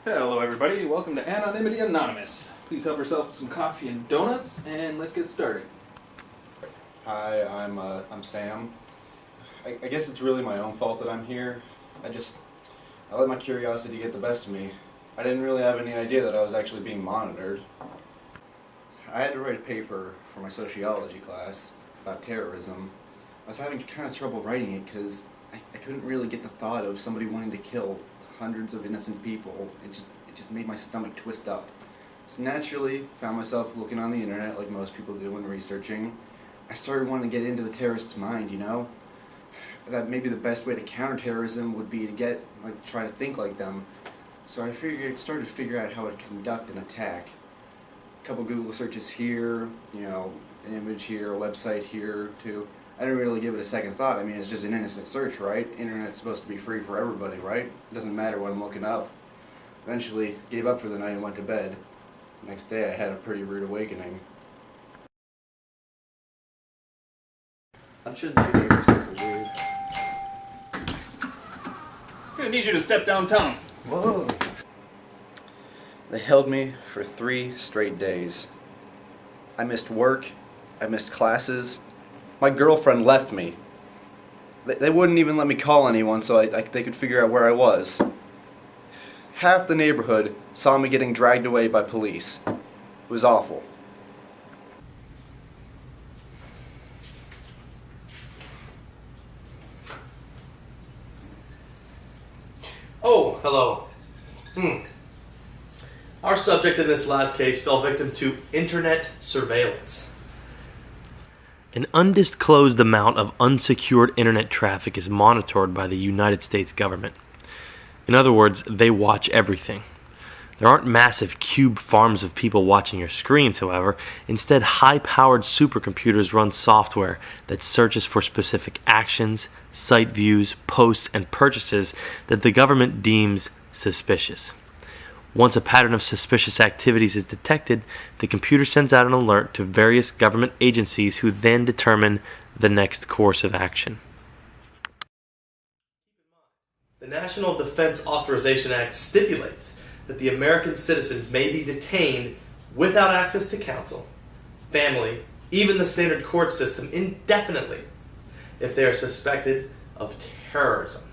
Hello everybody, welcome to Anonymity Anonymous. Please help yourself to some coffee and donuts, and let's get started. Hi, I'm Sam. I guess it's really my own fault that I'm here. I let my curiosity get the best of me. I didn't really have any idea that I was actually being monitored. I had to write a paper for my sociology class about terrorism. I was having kind of trouble writing it because I couldn't really get the thought of somebody wanting to kill hundreds of innocent people. It just made my stomach twist up. So naturally, found myself looking on the internet like most people do when researching. I started wanting to get into the terrorist's mind, you know? That maybe the best way to counter terrorism would be to try to think like them. So I started to figure out how to conduct an attack. A couple Google searches here, you know, an image here, a website here, too. I didn't really give it a second thought. I mean, it's just an innocent search, right? Internet's supposed to be free for everybody, right? It doesn't matter what I'm looking up. Eventually, gave up for the night and went to bed. Next day, I had a pretty rude awakening. I'm sure that your neighbor's super weird. I'm gonna need you to step downtown. Whoa! They held me for 3 straight days. I missed work, I missed classes. My girlfriend left me. They wouldn't even let me call anyone so they could figure out where I was. Half the neighborhood saw me getting dragged away by police. It was awful. Oh, hello. Our subject in this last case fell victim to internet surveillance. An undisclosed amount of unsecured internet traffic is monitored by the United States government. In other words, they watch everything. There aren't massive cube farms of people watching your screens, however. Instead, high-powered supercomputers run software that searches for specific actions, site views, posts, and purchases that the government deems suspicious. Once a pattern of suspicious activities is detected, the computer sends out an alert to various government agencies who then determine the next course of action. The National Defense Authorization Act stipulates that the American citizens may be detained without access to counsel, family, even the standard court system indefinitely if they are suspected of terrorism.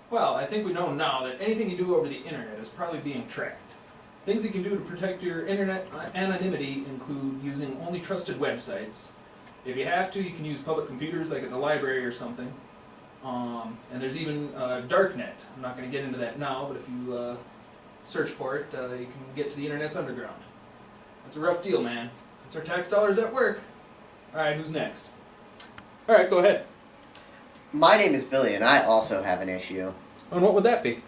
Well, I think we know now that anything you do over the internet is probably being tracked. Things you can do to protect your internet anonymity include using only trusted websites. If you have to, you can use public computers like at the library or something. And there's even darknet. I'm not going to get into that now, but if you search for it, you can get to the internet's underground. That's a rough deal, man. It's our tax dollars at work. Alright, who's next? Alright, go ahead. My name is Billy, and I also have an issue. And what would that be?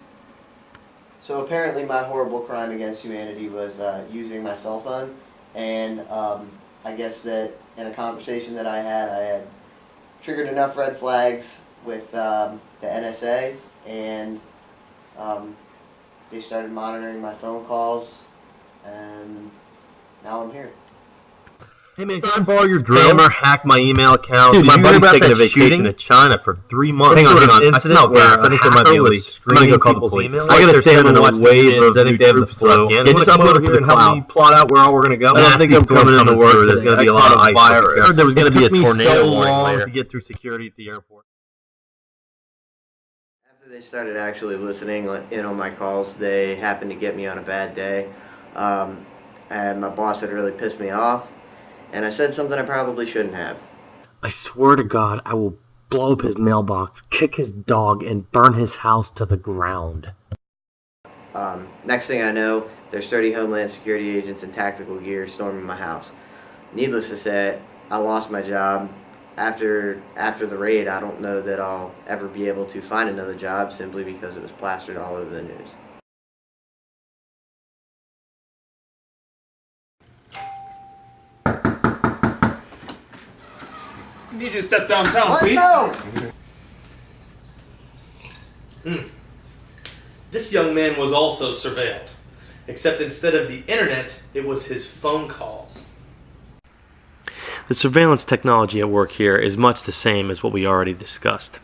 So apparently my horrible crime against humanity was using my cell phone, and I guess that in a conversation that I had triggered enough red flags with the NSA, and they started monitoring my phone calls, and now I'm here. Hey man, can I borrow your drill? Scammer hacked my email account. Dude, my buddy's taking a vacation to China for 3 months. Hang on. I smell gas. I think there might be a leak. I'm gonna go call the police. I gotta stay on the wave of new troops flow. Yeah, just upload it here and help me plot out where all we're gonna go. I don't think I'm coming into work. There's gonna be a lot of ice. I heard there was gonna be a tornado warning later. To get through security at the airport. After they started actually listening in on my calls, they happened to get me on a bad day, and my boss had really pissed me off. And I said something I probably shouldn't have. I swear to God, I will blow up his mailbox, kick his dog, and burn his house to the ground. Next thing I know, there's 30 Homeland Security agents in tactical gear storming my house. Needless to say, I lost my job. After the raid, I don't know that I'll ever be able to find another job simply because it was plastered all over the news. I need you to step downtown, What? please. No! This young man was also surveilled, except instead of the internet, it was his phone calls. The surveillance technology at work here is much the same as what we already discussed.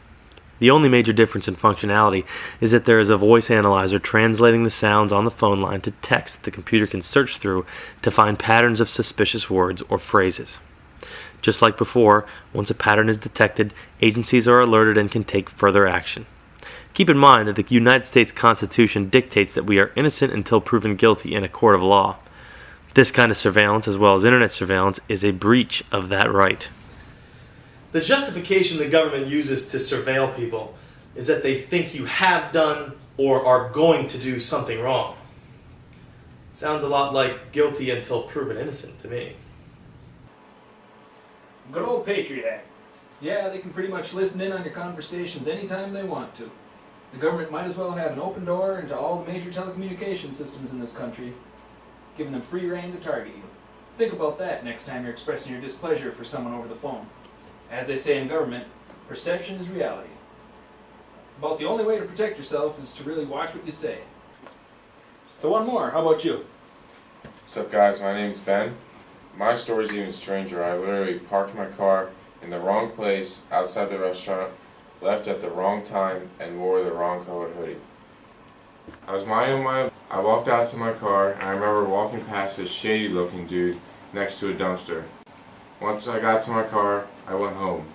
The only major difference in functionality is that there is a voice analyzer translating the sounds on the phone line to text that the computer can search through to find patterns of suspicious words or phrases. Just like before, once a pattern is detected, agencies are alerted and can take further action. Keep in mind that the United States Constitution dictates that we are innocent until proven guilty in a court of law. This kind of surveillance, as well as internet surveillance, is a breach of that right. The justification the government uses to surveil people is that they think you have done or are going to do something wrong. Sounds a lot like guilty until proven innocent to me. Good old Patriot Act. Yeah, they can pretty much listen in on your conversations anytime they want to. The government might as well have an open door into all the major telecommunication systems in this country, giving them free rein to target you. Think about that next time you're expressing your displeasure for someone over the phone. As they say in government, perception is reality. About the only way to protect yourself is to really watch what you say. So one more, how about you? What's up, guys? My name's Ben. My story's even stranger. I literally parked my car in the wrong place outside the restaurant, left at the wrong time, and wore the wrong colored hoodie. I was minding my... I walked out to my car, and I remember walking past this shady looking dude next to a dumpster. Once I got to my car, I went home.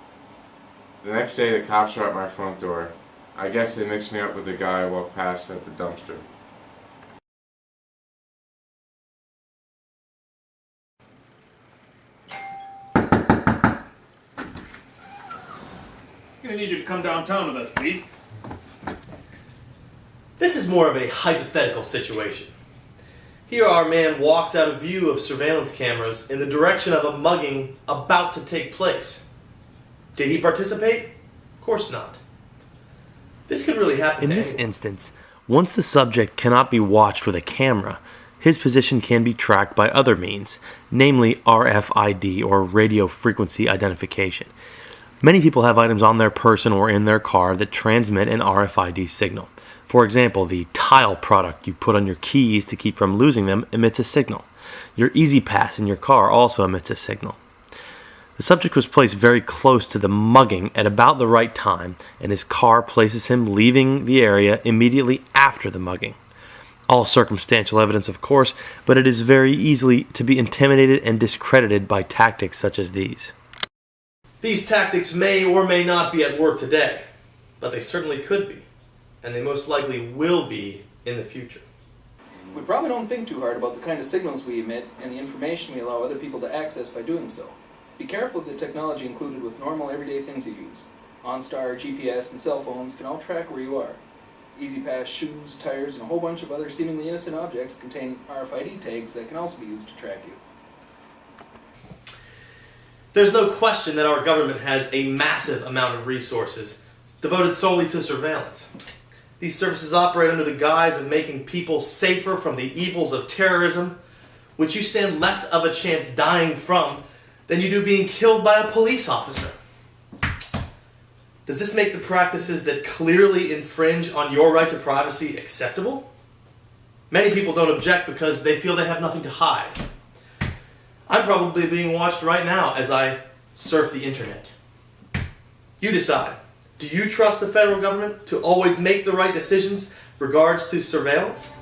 The next day, the cops were at my front door. I guess they mixed me up with the guy I walked past at the dumpster. I'm gonna need you to come downtown with us, please. This is more of a hypothetical situation. Here our man walks out of view of surveillance cameras in the direction of a mugging about to take place. Did he participate? Of course not. This could really happen In to this anyone. instance, once the subject cannot be watched with a camera, his position can be tracked by other means, namely RFID or radio frequency identification. Many people have items on their person or in their car that transmit an RFID signal. For example, the tile product you put on your keys to keep from losing them emits a signal. Your Easy Pass in your car also emits a signal. The subject was placed very close to the mugging at about the right time, and his car places him leaving the area immediately after the mugging. All circumstantial evidence, of course, but it is very easily to be intimidated and discredited by tactics such as these. These tactics may or may not be at work today, but they certainly could be, and they most likely will be in the future. We probably don't think too hard about the kind of signals we emit and the information we allow other people to access by doing so. Be careful of the technology included with normal everyday things you use. OnStar, GPS, and cell phones can all track where you are. Easy Pass, shoes, tires, and a whole bunch of other seemingly innocent objects contain RFID tags that can also be used to track you. There's no question that our government has a massive amount of resources devoted solely to surveillance. These services operate under the guise of making people safer from the evils of terrorism, which you stand less of a chance dying from than you do being killed by a police officer. Does this make the practices that clearly infringe on your right to privacy acceptable? Many people don't object because they feel they have nothing to hide. I'm probably being watched right now as I surf the internet. You decide. Do you trust the federal government to always make the right decisions regards to surveillance?